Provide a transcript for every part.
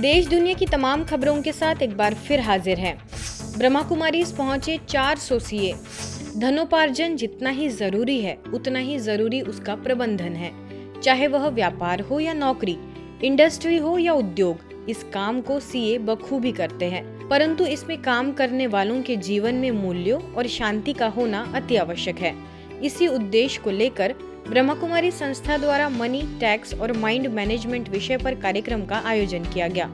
देश दुनिया की तमाम खबरों के साथ एक बार फिर हाजिर हैं। ब्रह्मा कुमारीज पहुंचे 400 सीए। धनोपार्जन जितना ही जरूरी है उतना ही जरूरी उसका प्रबंधन है। चाहे वह व्यापार हो या नौकरी, इंडस्ट्री हो या उद्योग, इस काम को सीए बखूबी करते हैं। परंतु इसमें काम करने वालों के जीवन में मूल्यों और शांति का होना अति आवश्यक है। इसी उद्देश्य को लेकर ब्रह्मा कुमारी संस्था द्वारा मनी, टैक्स और माइंड मैनेजमेंट विषय पर कार्यक्रम का आयोजन किया गया।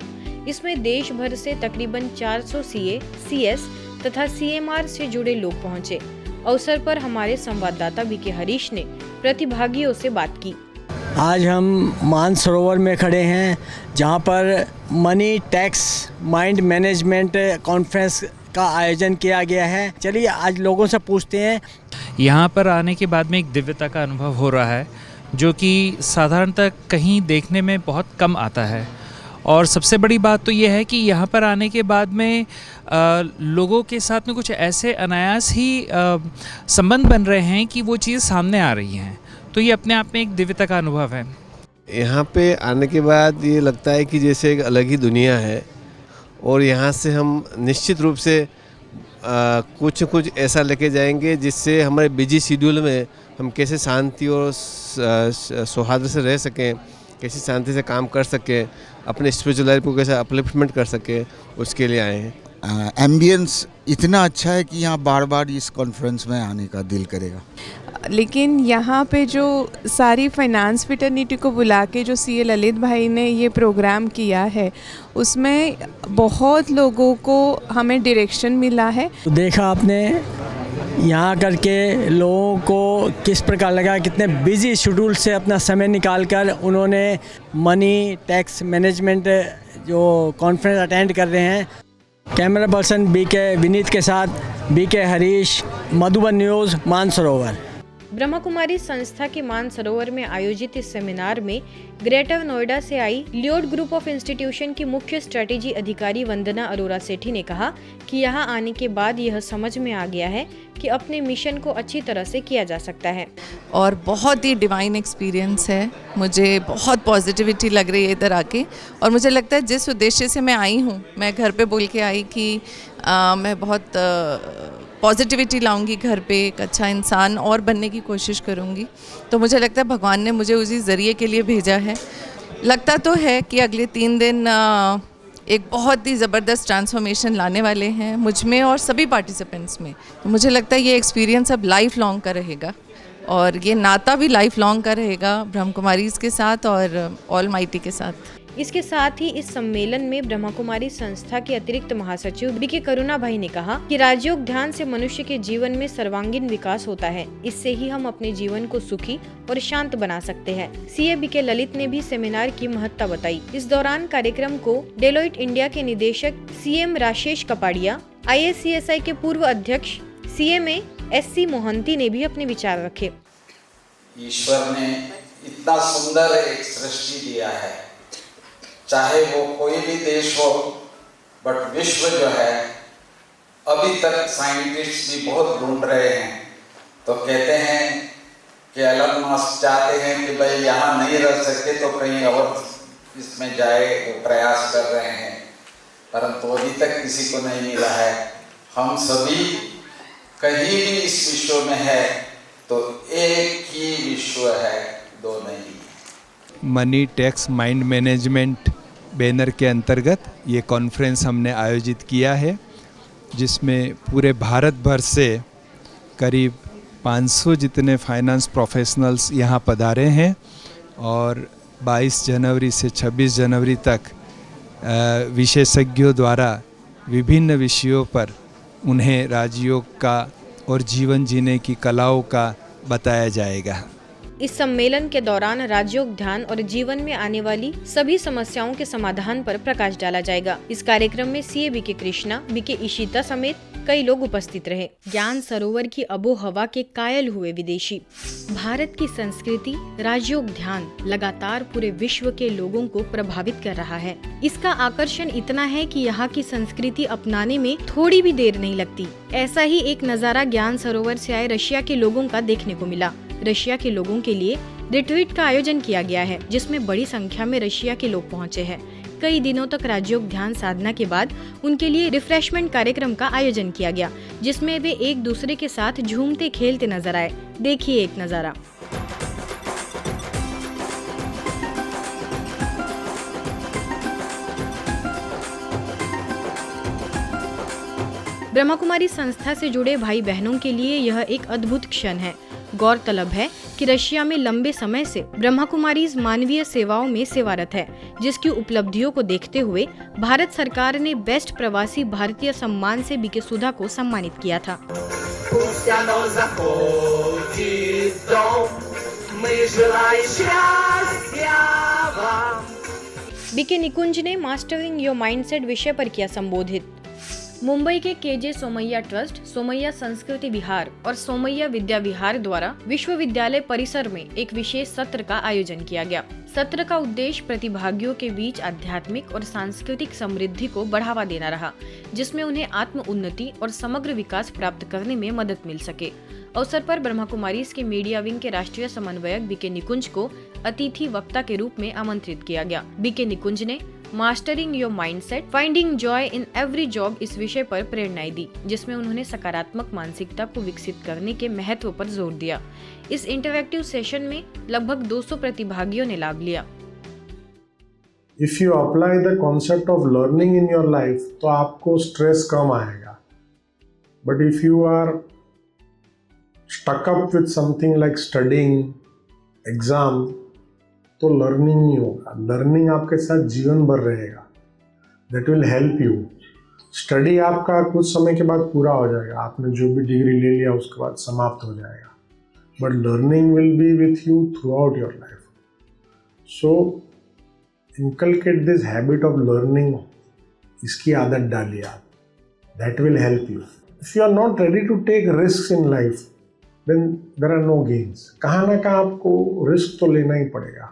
इसमें देश भर से तकरीबन 400 सीए, सीएस तथा सीएमआर से जुड़े लोग पहुंचे। अवसर पर हमारे संवाददाता बीके हरीश ने प्रतिभागियों से बात की। आज हम मानसरोवर में खड़े हैं, जहां पर money, tax, mind management conference का आयोजन किया गया है। चलिए आज लोगों से पूछते हैं। यहाँ पर आने के बाद में एक दिव्यता का अनुभव हो रहा है, जो कि साधारणतः कहीं देखने में बहुत कम आता है। और सबसे बड़ी बात तो ये है कि यहाँ पर आने के बाद में लोगों के साथ में कुछ ऐसे अनायास ही संबंध बन रहे हैं कि वो चीज़ सामने आ रही हैं। तो ये अपने आप में एक दिव्यता का अनुभव है। यहाँ पे आने के बाद ये लगता है कि जैसे एक अलग ही दुनिया है, और यहाँ से हम निश्चित रूप से कुछ ऐसा लेके जाएंगे जिससे हमारे बिजी शेड्यूल में हम कैसे शांति और सौहार्द से रह सकें, कैसे शांति से काम कर सकें, अपने स्पिरिचुअल लाइफ को कैसे अपलिफ्टमेंट कर सकें, उसके लिए आए हैं। एम्बियंस इतना अच्छा है कि यहाँ बार बार इस कॉन्फ्रेंस में आने का दिल करेगा। लेकिन यहाँ पे जो सारी फाइनेंस फिटर्निटी को बुला के जो सीए ललित भाई ने ये प्रोग्राम किया है, उसमें बहुत लोगों को हमें डायरेक्शन मिला है। तो देखा आपने यहाँ करके लोगों को किस प्रकार लगा, कितने बिजी शेड्यूल से अपना समय निकालकर उन्होंने मनी, टैक्स मैनेजमेंट जो कॉन्फ्रेंस अटेंड कर रहे हैं। कैमरा पर्सन बीके विनीत के साथ बीके हरीश, मधुबन न्यूज़, मानसरोवर। ब्रह्मा कुमारी संस्था के मानसरोवर में आयोजित इस सेमिनार में ग्रेटर नोएडा से आई लियोड ग्रुप ऑफ इंस्टीट्यूशन की मुख्य स्ट्रेटेजी अधिकारी वंदना अरोरा सेठी ने कहा कि यहाँ आने के बाद यह समझ में आ गया है कि अपने मिशन को अच्छी तरह से किया जा सकता है। और बहुत ही डिवाइन एक्सपीरियंस है, मुझे बहुत पॉजिटिविटी लग रही है इधर आके। और मुझे लगता है जिस उद्देश्य से मैं आई हूँ, मैं घर पे बोल के आई कि मैं बहुत पॉजिटिविटी लाऊंगी घर पे, एक अच्छा इंसान और बनने की कोशिश करूंगी। तो मुझे लगता है भगवान ने मुझे उसी ज़रिए के लिए भेजा है। लगता तो है कि अगले 3 दिन एक बहुत ही ज़बरदस्त ट्रांसफॉर्मेशन लाने वाले हैं मुझ में और सभी पार्टिसिपेंट्स में। तो मुझे लगता है ये एक्सपीरियंस अब लाइफ लॉन्ग का रहेगा, और ये नाता भी लाइफ लॉन्ग का रहेगा ब्रह्म कुमारीज़ के साथ और ऑलमाइटी के साथ। इसके साथ ही इस सम्मेलन में ब्रह्मा कुमारी संस्था के अतिरिक्त महासचिव बीके करुणा भाई ने कहा कि राजयोग ध्यान से मनुष्य के जीवन में सर्वांगीण विकास होता है। इससे ही हम अपने जीवन को सुखी और शांत बना सकते हैं। सीए बीके ललित ने भी सेमिनार की महत्ता बताई। इस दौरान कार्यक्रम को डेलोइट इंडिया के निदेशक सीएम राजेश कपाड़िया, IACSI के पूर्व अध्यक्ष CMA SC मोहंती ने भी अपने विचार रखे। ईश्वर ने इतना सुंदर एक सृष्टि दिया है, चाहे वो कोई भी देश हो, बट विश्व जो है अभी तक साइंटिस्ट भी बहुत ढूंढ रहे हैं। तो कहते हैं कि एलन मस्क चाहते हैं कि भाई यहाँ नहीं रह सके तो कहीं और इसमें जाए, वो प्रयास कर रहे हैं, परंतु अभी तक किसी को नहीं मिला है। हम सभी कहीं भी इस विश्व में है तो एक ही विश्व है, दो नहीं। Money, tax, mind management banner के अंतर्गत ये कॉन्फ्रेंस हमने आयोजित किया है, जिसमें पूरे भारत भर से करीब 500 जितने फाइनेंस प्रोफेशनल्स यहाँ पधारे हैं। और 22 जनवरी से 26 जनवरी तक विशेषज्ञों द्वारा विभिन्न विषयों पर उन्हें राजयोग का और जीवन जीने की कलाओं का बताया जाएगा। इस सम्मेलन के दौरान राजयोग ध्यान और जीवन में आने वाली सभी समस्याओं के समाधान पर प्रकाश डाला जाएगा। इस कार्यक्रम में CA BK Krishna, BK Ishita समेत कई लोग उपस्थित रहे। ज्ञान सरोवर की अबो हवा के कायल हुए विदेशी। भारत की संस्कृति राजयोग ध्यान लगातार पूरे विश्व के लोगों को प्रभावित कर रहा है। इसका आकर्षण इतना है कि यहाँ की संस्कृति अपनाने में थोड़ी भी देर नहीं लगती। ऐसा ही एक नजारा ज्ञान सरोवर से आए रशिया के लोगों का देखने को मिला। रशिया के लोगों के लिए रिट्रीट का आयोजन किया गया है, जिसमें बड़ी संख्या में रशिया के लोग पहुंचे हैं। कई दिनों तक राजयोग ध्यान साधना के बाद उनके लिए रिफ्रेशमेंट कार्यक्रम का आयोजन किया गया, जिसमें वे एक दूसरे के साथ झूमते खेलते नजर आए। देखिए एक नजारा। ब्रह्मा कुमारी संस्था से जुड़े भाई बहनों के लिए यह एक अद्भुत क्षण है। गौरतलब है कि रशिया में लंबे समय से ब्रह्मा कुमारीज मानवीय सेवाओं में सेवारत है, जिसकी उपलब्धियों को देखते हुए भारत सरकार ने बेस्ट प्रवासी भारतीय सम्मान से बीके सुधा को सम्मानित किया था। बीके निकुंज ने मास्टरिंग योर माइंडसेट विषय पर किया संबोधित। मुंबई के केजे सोमैया ट्रस्ट, सोमैया संस्कृति विहार और सोमैया विद्या विहार द्वारा विश्वविद्यालय परिसर में एक विशेष सत्र का आयोजन किया गया। सत्र का उद्देश्य प्रतिभागियों के बीच आध्यात्मिक और सांस्कृतिक समृद्धि को बढ़ावा देना रहा, जिसमें उन्हें आत्म उन्नति और समग्र विकास प्राप्त करने में मदद मिल सके। अवसर पर ब्रह्मा कुमारीज के मीडिया विंग के राष्ट्रीय समन्वयक बीके निकुंज को अतिथि वक्ता के रूप में आमंत्रित किया गया। बीके निकुंज ने mastering your mindset, finding joy in every job इस विषय पर प्रेरणाएं दी, जिसमें उन्होंने सकारात्मक मानसिकता को विकसित करने के महत्व पर जोर दिया। इस इंटरैक्टिव सेशन में लगभग 200 प्रतिभागियों ने लाभ लिया। If you apply the concept of learning in your life, तो आपको स्ट्रेस कम आएगा। But if you are stuck up with something like studying, exam, तो लर्निंग नहीं होगा। लर्निंग आपके साथ जीवन भर रहेगा। That will help you. Study आपका कुछ समय के बाद पूरा हो जाएगा, आपने जो भी डिग्री ले लिया उसके बाद समाप्त हो जाएगा, but learning will be with you throughout your life. So inculcate this habit of learning, इसकी आदत डालिए आप। That will help you. If you are not ready to take risk in life, then there are no gains. कहाँ ना कहाँ आपको risk तो लेना ही पड़ेगा।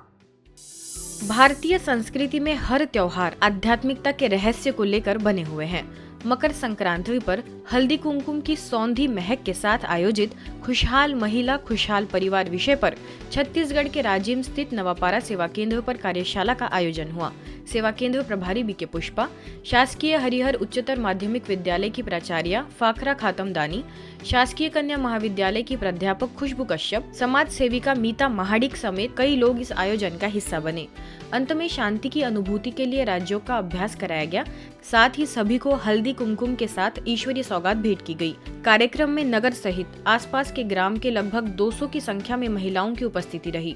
भारतीय संस्कृति में हर त्योहार आध्यात्मिकता के रहस्य को लेकर बने हुए हैं। मकर संक्रांति पर हल्दी कुमकुम की सौंधी महक के साथ आयोजित खुशहाल महिला खुशहाल परिवार विषय पर छत्तीसगढ़ के राजिम स्थित नवापारा सेवा केंद्र पर कार्यशाला का आयोजन हुआ। सेवा केंद्र प्रभारी बीके पुष्पा, शासकीय हरिहर उच्चतर माध्यमिक विद्यालय की प्राचार्य फाखरा खातमदानी, शासकीय कन्या महाविद्यालय की प्राध्यापक खुशबू कश्यप, समाज सेविका मीता महाडिक समेत कई लोग इस आयोजन का हिस्सा बने। अंत में शांति की अनुभूति के लिए राज्यों का अभ्यास कराया गया। साथ ही सभी को हल्दी कुमकुम के साथ ईश्वरीय सौगात भेंट की गई। कार्यक्रम में नगर सहित आसपास के ग्राम के लगभग 200 की संख्या में महिलाओं की उपस्थिति रही।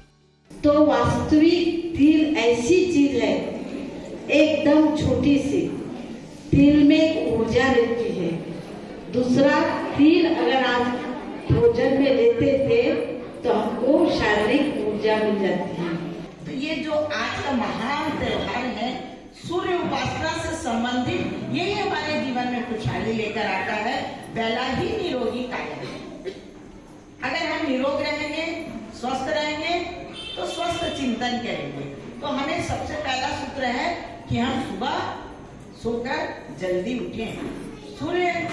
तो वास्तविक तिल ऐसी चीज है, एकदम छोटी सी तिल में ऊर्जा रहती है। दूसरा, तिल अगर आप भोजन में लेते थे तो हमको शारीरिक ऊर्जा मिल जाती है। तो ये जो आज का महान त्योहार है, सूर्य उपासना से संबंधित, यही हमारे जीवन में खुशहाली लेकर आता है। पहला ही निरोगी काया है। अगर हम निरोग रहेंगे, स्वस्थ रहेंगे, तो स्वस्थ चिंतन करेंगे। तो हमें सबसे पहला सूत्र है कि हम सुबह सोकर जल्दी उठें। सूर्य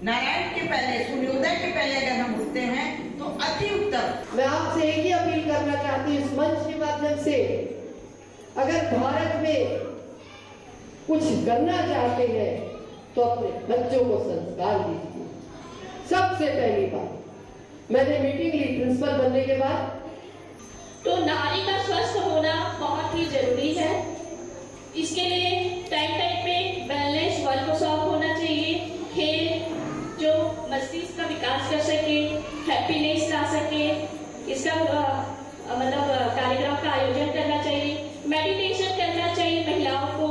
नारायण के पहले, सूर्योदय के पहले अगर हम उठते हैं तो अति उत्तम। मैं आपसे एक ही अपील करना चाहती हूँ इस मंच के माध्यम से, अगर भारत में कुछ करना चाहते हैं तो अपने बच्चों को संस्कार दीजिए। सबसे पहली बात, मैंने मीटिंग ली प्रिंसिपल बनने के बाद, तो नारी का स्वस्थ होना बहुत ही जरूरी है। इसके लिए टाइम पे बैलेंस वर्कशॉप होना चाहिए, खेल जो मस्तिष्क का विकास कर सके, हैप्पीनेस ला सके, इसका मतलब कार्यक्रम का आयोजन करना चाहिए। मेडिटेशन करना चाहिए, महिलाओं को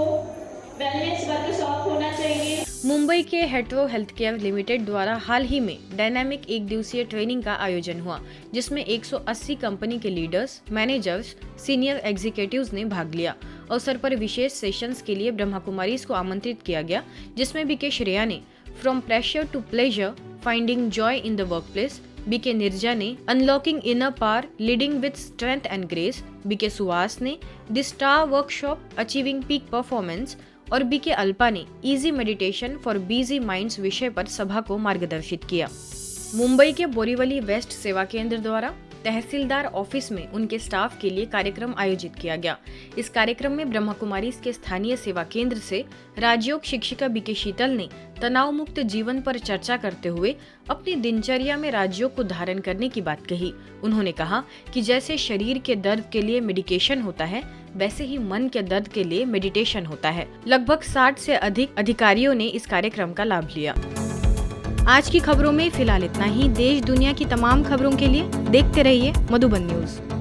वेलनेस वर्कशॉप होना चाहिए। मुंबई के हेट्रो हेल्थ केयर लिमिटेड द्वारा हाल ही में डायनामिक एक दिवसीय ट्रेनिंग का आयोजन हुआ, जिसमें 180 कंपनी के लीडर्स, मैनेजर्स, सीनियर एग्जीक्यूटिव्स ने भाग लिया। अवसर पर विशेष सेशंस के लिए ब्रह्मा कुमारीज को आमंत्रित किया गया, जिसमें बीके श्रेया ने from pressure to pleasure, finding joy in the workplace, BK Nirja ने unlocking inner power, leading with strength and grace, BK Suhas ने the star workshop, achieving peak performance और बीके अल्पा ने easy meditation for busy minds विषय पर सभा को मार्गदर्शित किया। मुंबई के बोरीवली वेस्ट सेवा केंद्र द्वारा तहसीलदार ऑफिस में उनके स्टाफ के लिए कार्यक्रम आयोजित किया गया। इस कार्यक्रम में ब्रह्मा कुमारी के स्थानीय सेवा केंद्र से राजयोग शिक्षिका बीके शीतल ने तनाव मुक्त जीवन पर चर्चा करते हुए अपनी दिनचर्या में राजयोग को धारण करने की बात कही। उन्होंने कहा कि जैसे शरीर के दर्द के लिए मेडिकेशन होता है, वैसे ही मन के दर्द के लिए मेडिटेशन होता है। लगभग 60 से अधिक अधिकारियों ने इस कार्यक्रम का लाभ लिया। आज की खबरों में फिलहाल इतना ही। देश दुनिया की तमाम खबरों के लिए देखते रहिए मधुबन न्यूज।